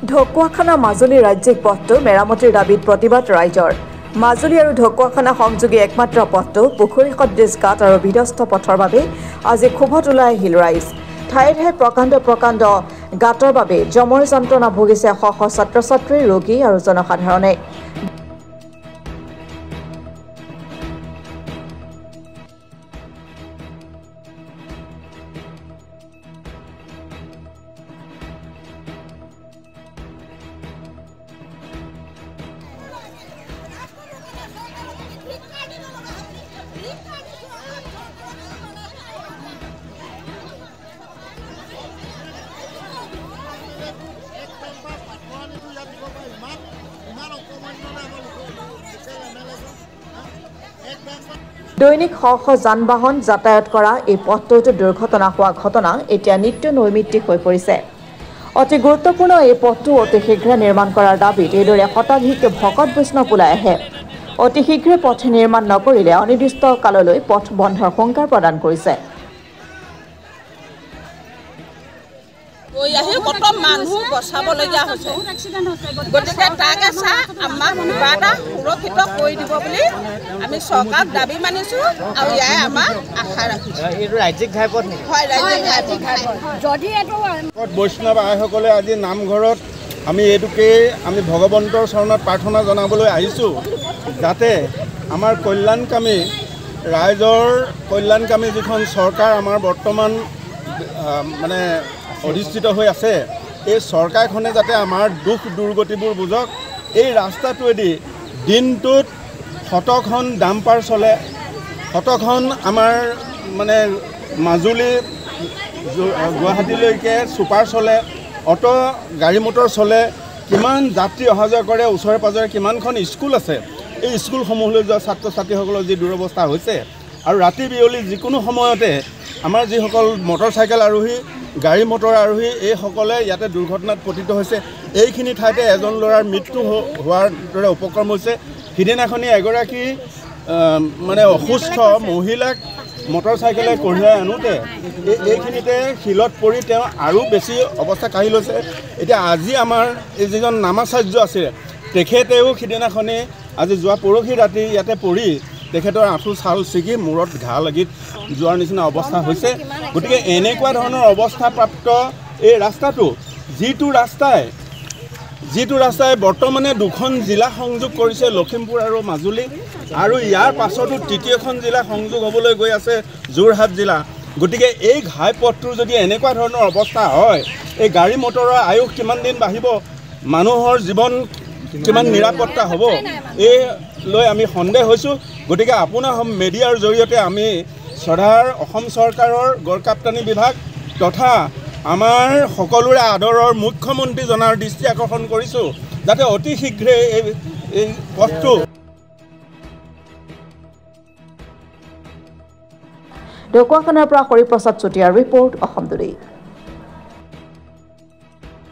ঢকুৱাখানা মাজুলী ৰাজ্যিক পথটো মেৰামতিৰ দাবীত প্ৰতিবাদ ৰাইজৰ। মাজুলী আৰু ঢকুৱাখানা সংযোগী একমাত্ৰ পথটো পুখুৰী সদৃশ গাঁত আৰু বিধ্বস্ত পথৰ বাবে আজি ক্ষোভত ওলাই আহিল ৰাইজ। ঠায়ে ঠায়ে প্ৰকাণ্ড গাঁতৰ বাবে জমৰ যন্ত্ৰণা ভুগিছে শ শ ছাত্ৰ ছাত্ৰী, ৰোগী আৰু জনসাধাৰণে। দৈনিক শ শ যান বাহন যাতায়াত কৰা এই পথটোত দুৰ্ঘটনা হোৱা ঘটনা এতিয়া নিত্য নৈমিত্তিক হৈ পৰিছে। অতি গুৰুত্বপূৰ্ণ এই পথটো অতি শীঘ্ৰে নিৰ্মাণ কৰাৰ দাবীত এইদৰে শতাধিক ভকত বৈষ্ণৱ ওলাই আহে। অতি শীঘ্ৰে পথ নিৰ্মাণ নকৰিলে অনিৰ্দিষ্ট কাললৈ পথ বন্ধৰ হুংকাৰ প্ৰদান কৰিছে। কত মানুহ বচাবলগীয়া হৈছে, গতিকে তাকে চাই আমাক কিবা এটা সুৰক্ষিত কৰি দিব বুলি আমি চৰকাৰক দাবী মানিছোঁ আৰু ইয়াই আমাক আশা ৰাখিছোঁ। এইটো ৰাজ্যিক ঘাইপথ নেকি? হয়, ৰাজ্যিক ঘাইপথ। যদি এইটো বৈষ্ণৱ আইসকলে আজি নামঘৰত আমি এইটোকেই আমি ভগৱন্তৰ চৰণত প্ৰাৰ্থনা জনাবলৈ আহিছোঁ, যাতে আমাৰ কল্যাণকামী ৰাইজৰ কল্যাণকামী যিখন চৰকাৰ আমাৰ বৰ্তমান মানে অধিষ্ঠিত হৈ আছে, এই চৰকাৰখনে যাতে আমাৰ দুখ দুৰ্গতিবোৰ বুজক। এই ৰাস্তাটোৱেদি দিনটোত শতখন ডাম্পাৰ চলে, শতখন আমাৰ মানে মাজুলী গুৱাহাটীলৈকে ছুপাৰ চলে, অটো গাড়ী মটৰ চলে, কিমান যাত্ৰী অহা যোৱা কৰে, ওচৰে পাঁজৰে কিমানখন স্কুল আছে। এই স্কুলসমূহলৈ যোৱা ছাত্ৰ ছাত্ৰীসকলৰ যি দুৰৱস্থা হৈছে, আৰু ৰাতি বিয়লি যিকোনো সময়তে আমাৰ যিসকল মটৰ চাইকেল আৰোহী, গাড়ী মটৰ আৰোহী, এইসকলে ইয়াতে দুৰ্ঘটনাত পতিত হৈছে। এইখিনি ঠাইতে এজন ল'ৰাৰ মৃত্যু হোৱাৰ দৰে উপক্ৰম হৈছে। সিদিনাখনি এগৰাকী মানে অসুস্থ মহিলাক মটৰ চাইকেলে কঢ়িয়াই আনোতে এইখিনিতে শিলত পৰি তেওঁ আৰু বেছি অৱস্থা কাঢ়ি লৈছে। এতিয়া আজি আমাৰ এই যিজন নামাচাৰ্য আছে, তেখেতেও সিদিনাখনি আজি যোৱা পৰহি ৰাতি ইয়াতে পৰি তেখেতৰ আঁঠু ছাল ছিগি মূৰত ঘাঁ লাগি যোৱাৰ নিচিনা অৱস্থা হৈছে। গতিকে এনেকুৱা ধৰণৰ অৱস্থাপ্ৰাপ্ত এই ৰাস্তাটো, যিটো ৰাস্তাই বৰ্তমানে দুখন জিলা সংযোগ কৰিছে, লখিমপুৰ আৰু মাজুলী, আৰু ইয়াৰ পাছতো তৃতীয়খন জিলা সংযোগ হ'বলৈ গৈ আছে, যোৰহাট জিলা। গতিকে এই ঘাইপথটোৰ যদি এনেকুৱা ধৰণৰ অৱস্থা হয়, এই গাড়ী মটৰৰ আয়ুস কিমান দিন বাঢ়িব, মানুহৰ জীৱন কিমান নিৰাপত্তা হ'ব, এই লৈ আমি সন্দেহ হৈছোঁ। গতিকে আপোনাৰ মিডিয়াৰ জৰিয়তে আমি শ্ৰদ্ধাৰ অসম চৰকাৰৰ গড়কাপ্তানি বিভাগ তথা আমাৰ সকলোৰে আদৰৰ মুখ্যমন্ত্ৰীজনাৰ দৃষ্টি আকৰ্ষণ কৰিছোঁ, যাতে অতি শীঘ্ৰে এই পথটো। ঢকুৱাখানাৰ পৰা হৰিপ্ৰসাদ চুতীয়াৰ ৰিপৰ্ট, অসম টুডে।